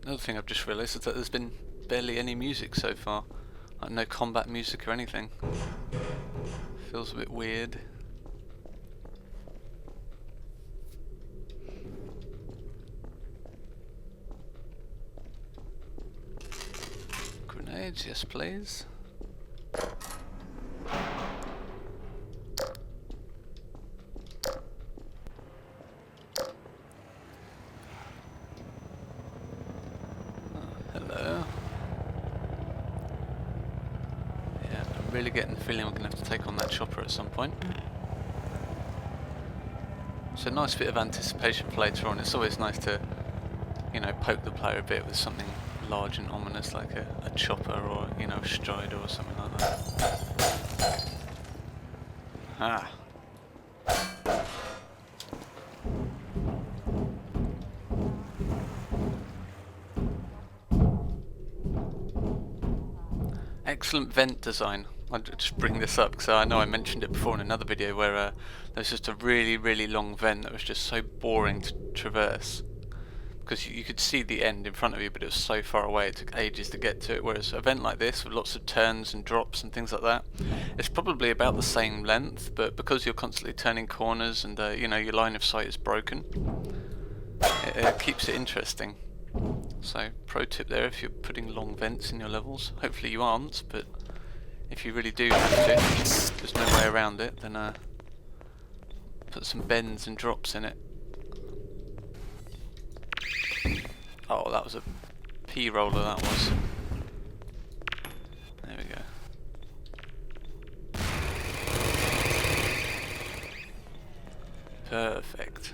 Another thing I've just realised is that there's been barely any music so far. Like no combat music or anything. Feels a bit weird. Grenades, yes please. Hello. Yeah, I'm really getting the feeling we're going to have to take on that chopper at some point. It's a nice bit of anticipation for later on. It's always nice to, you know, poke the player a bit with something large and ominous like a chopper or, you know, a strider or something like that. Ah. Excellent vent design. I'll just bring this up because I know I mentioned it before in another video where there's just a really long vent that was just so boring to traverse because you could see the end in front of you, but it was so far away it took ages to get to it, whereas a vent like this with lots of turns and drops and things like that, it's probably about the same length, but because you're constantly turning corners and you know, your line of sight is broken, it keeps it interesting. So, pro tip there if you're putting long vents in your levels. Hopefully you aren't, but if you really do have to, there's no way around it, then put some bends and drops in it. Oh, that was a P-roller, that was. There we go. Perfect.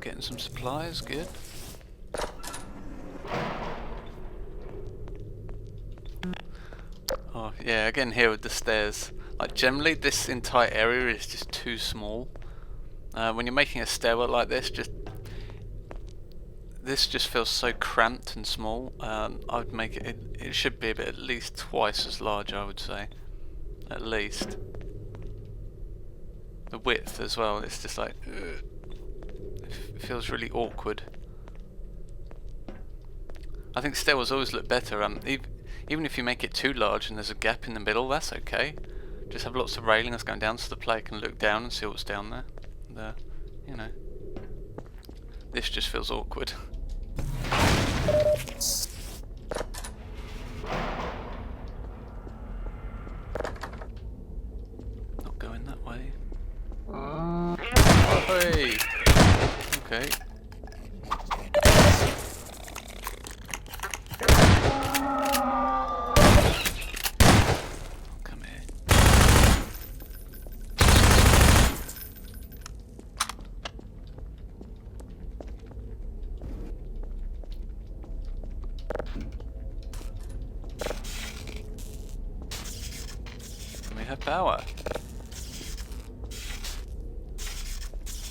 Getting some supplies, good. Oh yeah, again here with the stairs. Like generally this entire area is just too small. When you're making a stairwell like this, this just feels so cramped and small. I'd make it should be a bit at least twice as large, I would say. At least. The width as well, it's just like it feels really awkward. I think stairwells always look better. Even if you make it too large and there's a gap in the middle, that's okay. Just have lots of railing that's going down so the player can look down and see what's down there. And, you know, this just feels awkward. Not going that way. Oh, hey. Okay. Come here. We have power.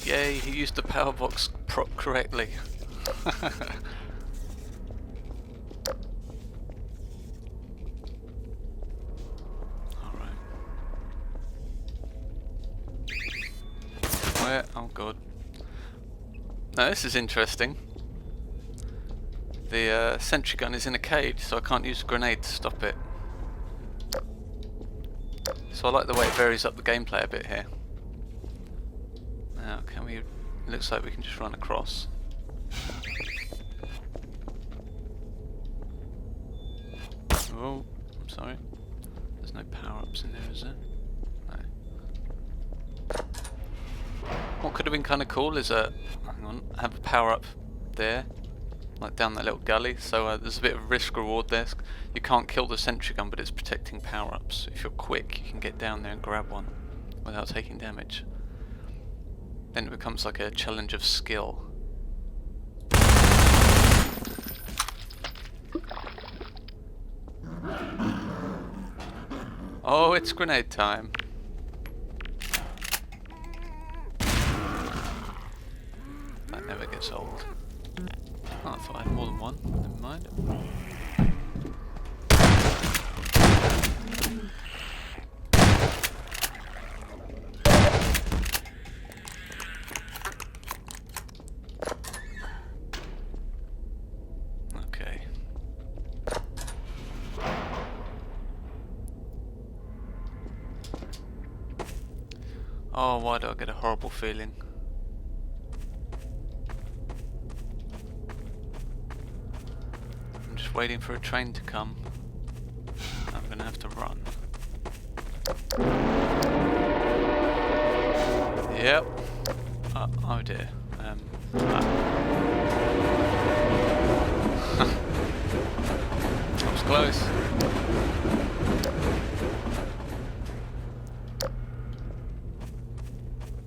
Yay, he used the power box prop correctly. Alright. Where? Oh god. Now this is interesting. The sentry gun is in a cage, so I can't use a grenade to stop it. So I like the way it varies up the gameplay a bit here. Now, can we... It looks like we can just run across. Oh, I'm sorry. There's no power-ups in there, is there? No. What could have been kind of cool is hang on, have a power-up there, like down that little gully. So there's a bit of risk-reward there. You can't kill the sentry gun, but it's protecting power-ups. If you're quick, you can get down there and grab one without taking damage. Then it becomes like a challenge of skill. Oh, it's grenade time. That never gets old. Oh, I thought I had more than one. Never mind. Oh, why do I get a horrible feeling? I'm just waiting for a train to come. I'm gonna have to run. Yep. Oh dear. That was close.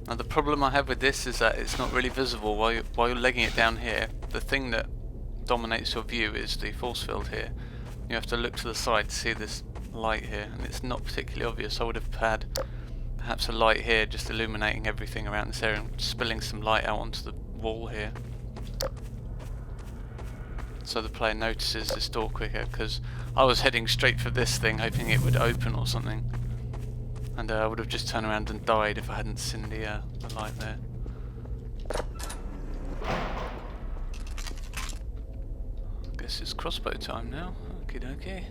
Now the problem I have with this is that it's not really visible while you're legging it down here. The thing that dominates your view is the force field here. You have to look to the side to see this light here, and it's not particularly obvious. I would have had perhaps a light here just illuminating everything around this area and spilling some light out onto the wall here, so the player notices this door quicker, because I was heading straight for this thing hoping it would open or something, and I would have just turned around and died if I hadn't seen the light there. I guess it's crossbow time now. Okie dokie.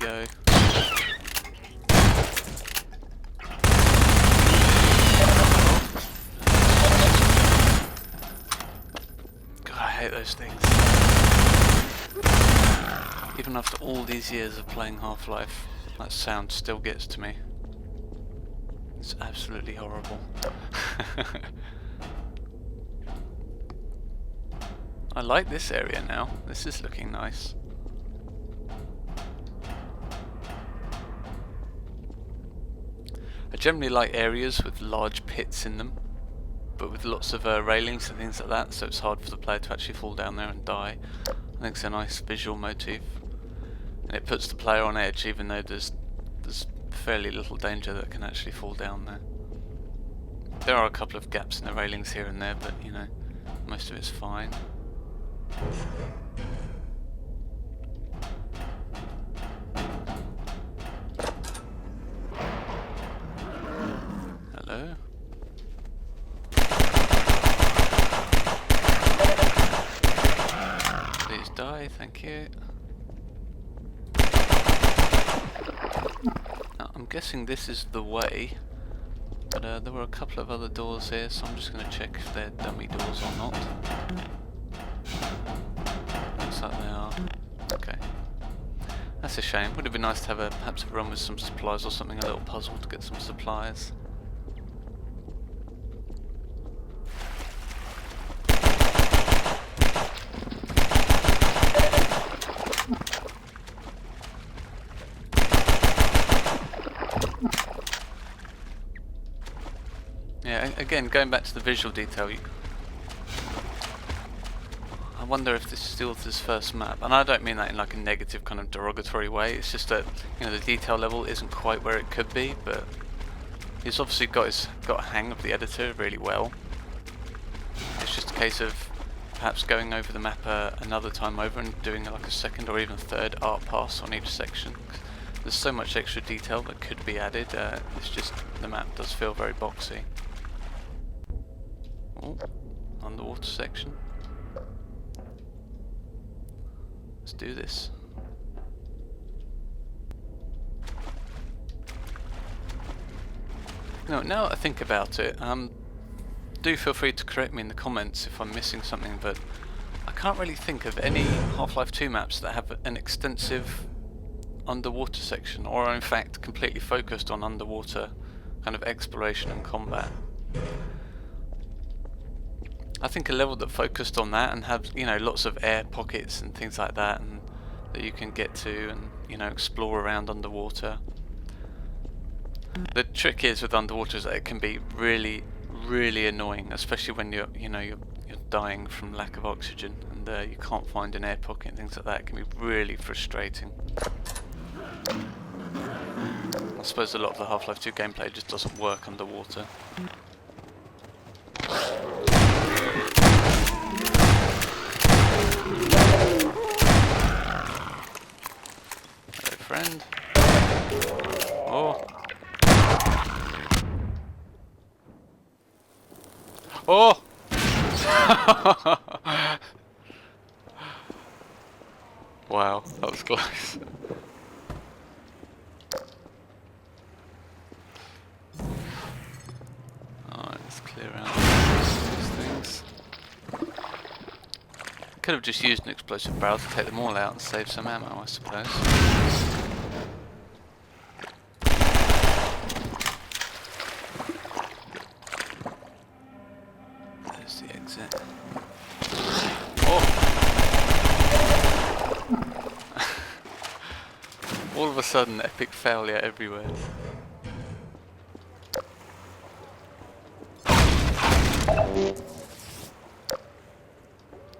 Go. God, I hate those things. Even after all these years of playing Half-Life, that sound still gets to me. It's absolutely horrible. I like this area now. This is looking nice. I generally like areas with large pits in them, but with lots of railings and things like that, so it's hard for the player to actually fall down there and die. I think it's a nice visual motif, and it puts the player on edge even though there's fairly little danger that can actually fall down there. There are a couple of gaps in the railings here and there, but you know, most of it's fine. Hello? Please die, thank you. Now, I'm guessing this is the way, but there were a couple of other doors here, so I'm just going to check if they're dummy doors or not. Looks like they are. Okay. That's a shame. Would have been nice to have perhaps a run with some supplies or something, a little puzzle to get some supplies. Yeah, again, going back to the visual detail, I wonder if this is the author's first map, and I don't mean that in like a negative kind of derogatory way. It's just that, you know, the detail level isn't quite where it could be, but he's obviously got a hang of the editor really well. It's just a case of perhaps going over the map another time over and doing like a second or even third art pass on each section. There's so much extra detail that could be added. It's just the map does feel very boxy. Oh, underwater section. Let's do this. Now I think about it, do feel free to correct me in the comments if I'm missing something, but I can't really think of any Half-Life 2 maps that have an extensive underwater section, or are in fact completely focused on underwater kind of exploration and combat. I think a level that focused on that and have, you know, lots of air pockets and things like that, and that you can get to and, you know, explore around underwater. The trick is with underwater is that it can be really, really annoying, especially when you're dying from lack of oxygen and you can't find an air pocket and things like that. It can be really frustrating. I suppose a lot of the Half-Life 2 gameplay just doesn't work underwater. friend. Oh. Oh! Wow, that was close. Alright, let's clear out these things. Could have just used an explosive barrel to take them all out and save some ammo, I suppose. There's the exit. Oh! All of a sudden, epic failure everywhere.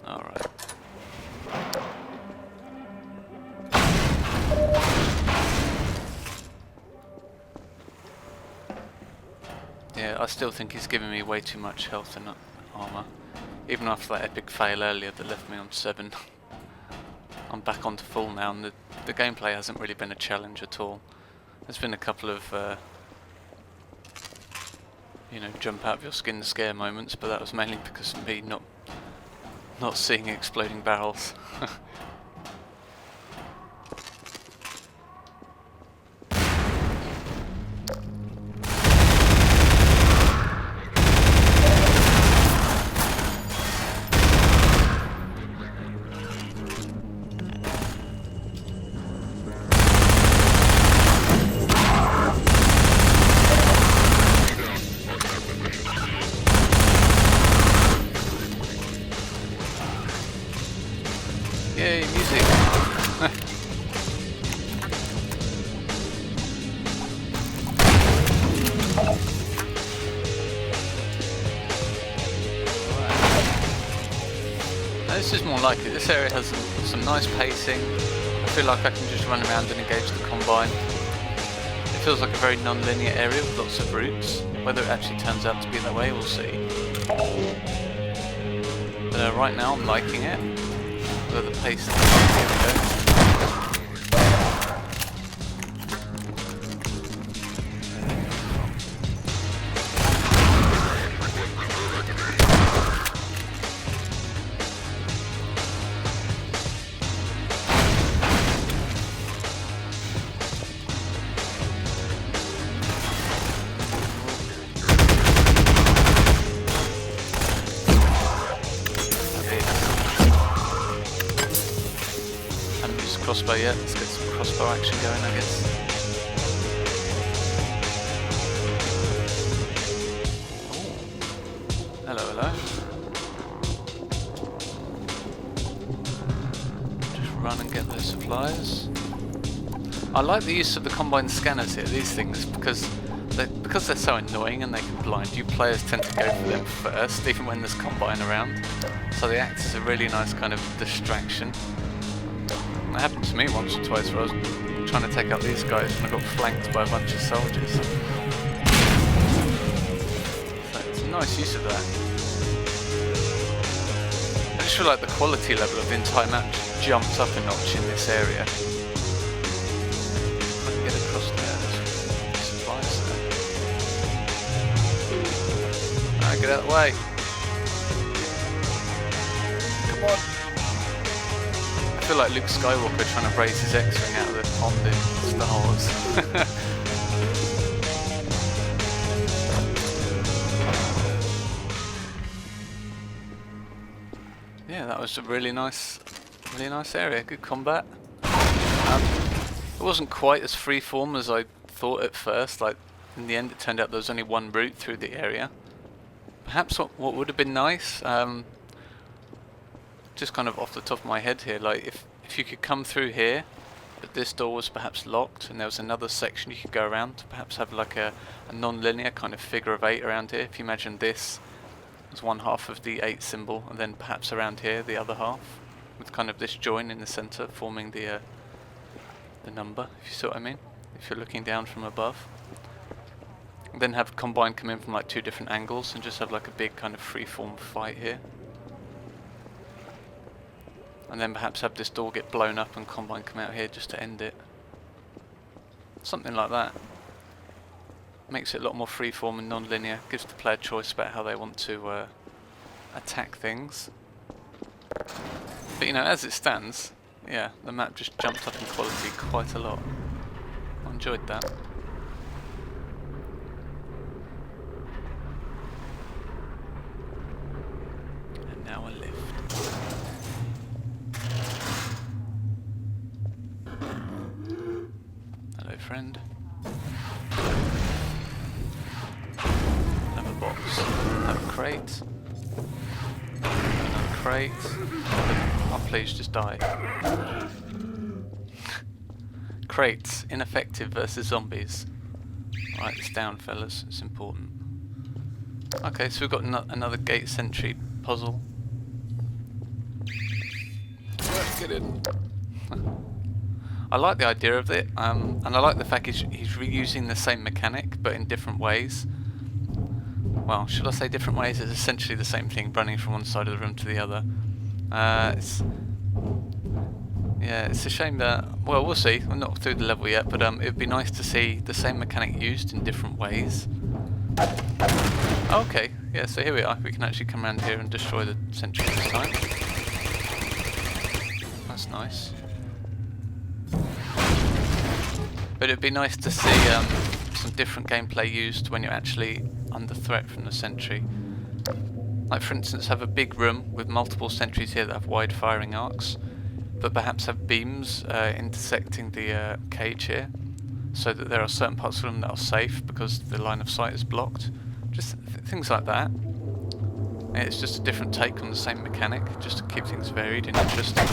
Alright. Yeah, I still think he's giving me way too much health and armor. Even after that epic fail earlier that left me on 7. I'm back onto full now, and the gameplay hasn't really been a challenge at all. There's been a couple of, you know, jump out of your skin scare moments, but that was mainly because of me not seeing exploding barrels. Yay, music! This is more like it. This area has some nice pacing. I feel like I can just run around and engage the combine. It feels like a very non-linear area with lots of routes. Whether it actually turns out to be that way, we'll see. But right now I'm liking it. The pace. Here we go. Crossbow yet, let's get some crossbow action going, I guess. Ooh. Hello, hello. Just run and get those supplies. I like the use of the combine scanners here, these things, because they're so annoying and they can blind you, players tend to go for them first, even when there's combine around. So they act as a really nice kind of distraction. It happened to me once or twice where I was trying to take out these guys and I got flanked by a bunch of soldiers. So it's a nice use of that. I just feel like the quality level of the entire map just jumps up a notch in this area. If I can get across there, there's supplies there. Alright, get out of the way. Come on. I feel like Luke Skywalker trying to raise his X-Wing out of the pond in Star Wars. Yeah, that was a really nice area. Good combat. It wasn't quite as freeform as I thought at first. Like in the end, it turned out there was only one route through the area. Perhaps what would have been nice. Just kind of off the top of my head here, like if you could come through here, but this door was perhaps locked and there was another section you could go around to perhaps have like a non-linear kind of figure of 8 around here. If you imagine this as one half of the 8 symbol and then perhaps around here the other half with kind of this join in the center forming the number, if you see what I mean, if you're looking down from above. And then have combine come in from like 2 different angles and just have like a big kind of freeform fight here. And then perhaps have this door get blown up and combine come out here just to end it. Something like that. Makes it a lot more freeform and non-linear. Gives the player choice about how they want to attack things. But you know, as it stands, yeah, the map just jumped up in quality quite a lot. I enjoyed that. And now a lift. Hello, friend. Another box. Another crate. Another crate. Oh, please just die. Crates, ineffective versus zombies. Write this down, fellas, it's important. Okay, so we've got another gate sentry puzzle. Let's get in. I like the idea of it, and I like the fact he's reusing the same mechanic, but in different ways. Well, should I say different ways? It's essentially the same thing, running from one side of the room to the other. It's a shame that, well, we'll see. We're not through the level yet, but it'd be nice to see the same mechanic used in different ways. Okay, yeah, so here we are. We can actually come around here and destroy the sentry this time. That's nice. But it'd be nice to see some different gameplay used when you're actually under threat from the sentry. Like, for instance, have a big room with multiple sentries here that have wide firing arcs, but perhaps have beams intersecting the cage here, so that there are certain parts of them that are safe because the line of sight is blocked. Just things like that. And it's just a different take on the same mechanic, just to keep things varied and interesting.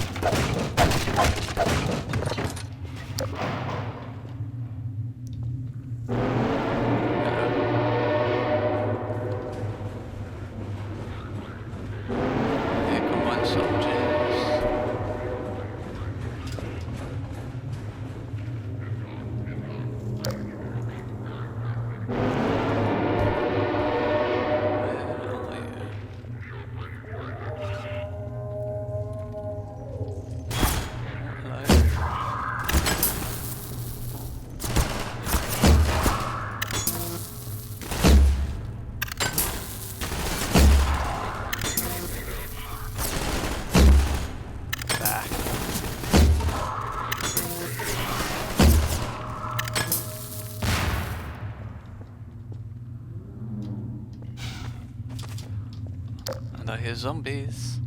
And I hear zombies.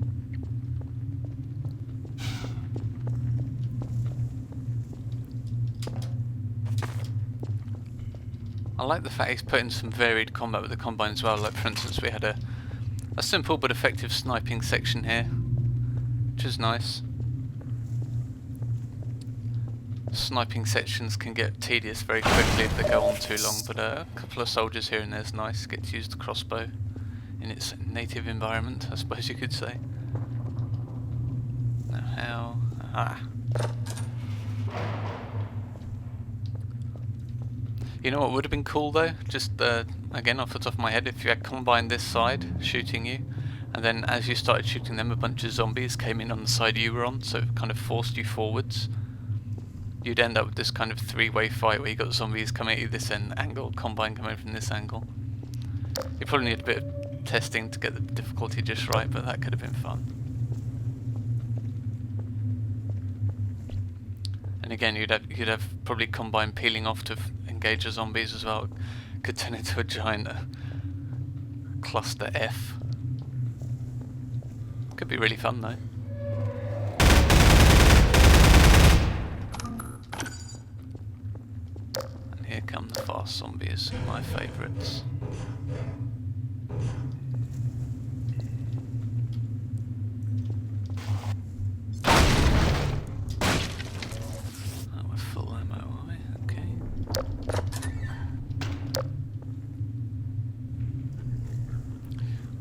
I like the fact he's put in some varied combat with the Combine as well. Like, for instance, we had a simple but effective sniping section here, which is nice. Sniping sections can get tedious very quickly if they go on too long, but a couple of soldiers here and there is nice. Get to use the crossbow in its native environment, I suppose you could say. Now how? Ah. You know what would have been cool though? Just again off the top of my head, if you had Combine this side shooting you, and then as you started shooting them, a bunch of zombies came in on the side you were on, so it kind of forced you forwards. You'd end up with this kind of three-way fight where you got zombies coming at you this angle, Combine coming from this angle. You probably need a bit of testing to get the difficulty just right, but that could have been fun. And again, you'd have probably Combine peeling off to engage the zombies as well. Could turn into a giant cluster F. Could be really fun though. And here come the fast zombies, my favourites.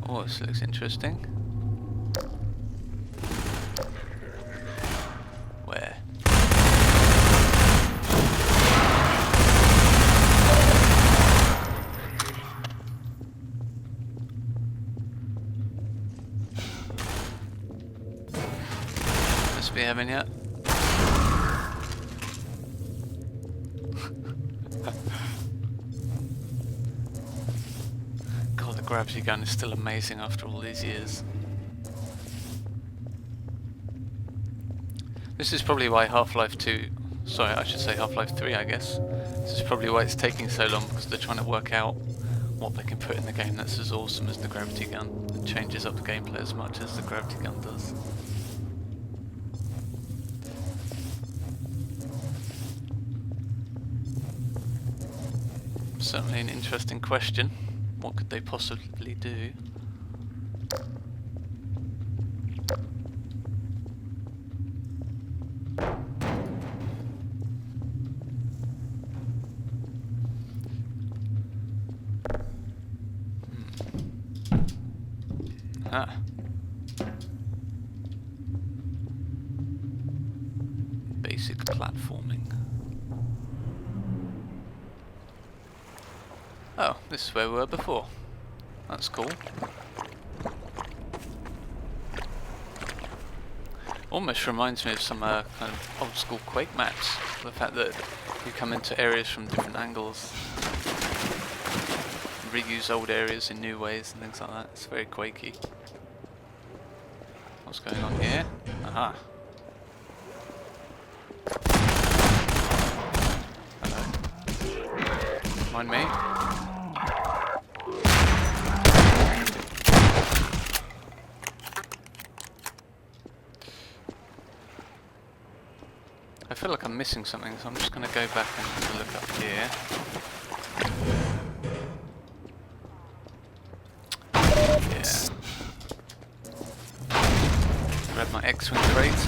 Oh, this looks interesting. Where? Must be having it. gravity gun is still amazing after all these years. This is probably why Half-Life 2, sorry, I should say Half-Life 3, I guess. This is probably why it's taking so long, because they're trying to work out what they can put in the game that's as awesome as the gravity gun and changes up the gameplay as much as the gravity gun does. Certainly an interesting question. What could they possibly do? Ah. Basic platforming. Oh, this is where we were before. That's cool. Almost reminds me of some kind of old school Quake maps. The fact that you come into areas from different angles, reuse old areas in new ways and things like that. It's very Quakey. What's going on here? Aha. Hello. Mind me? I feel like I'm missing something, so I'm just going to go back and have a look up here. Yeah. Grab my X-Wing crate.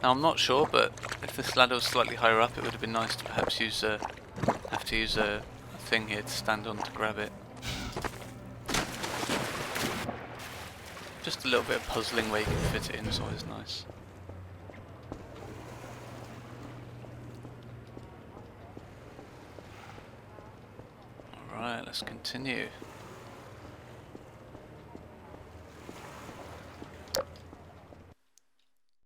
Now I'm not sure, but if this ladder was slightly higher up, it would have been nice to perhaps use a thing here to stand on to grab it. Just a little bit of puzzling where you can fit it in is always nice. Alright, let's continue.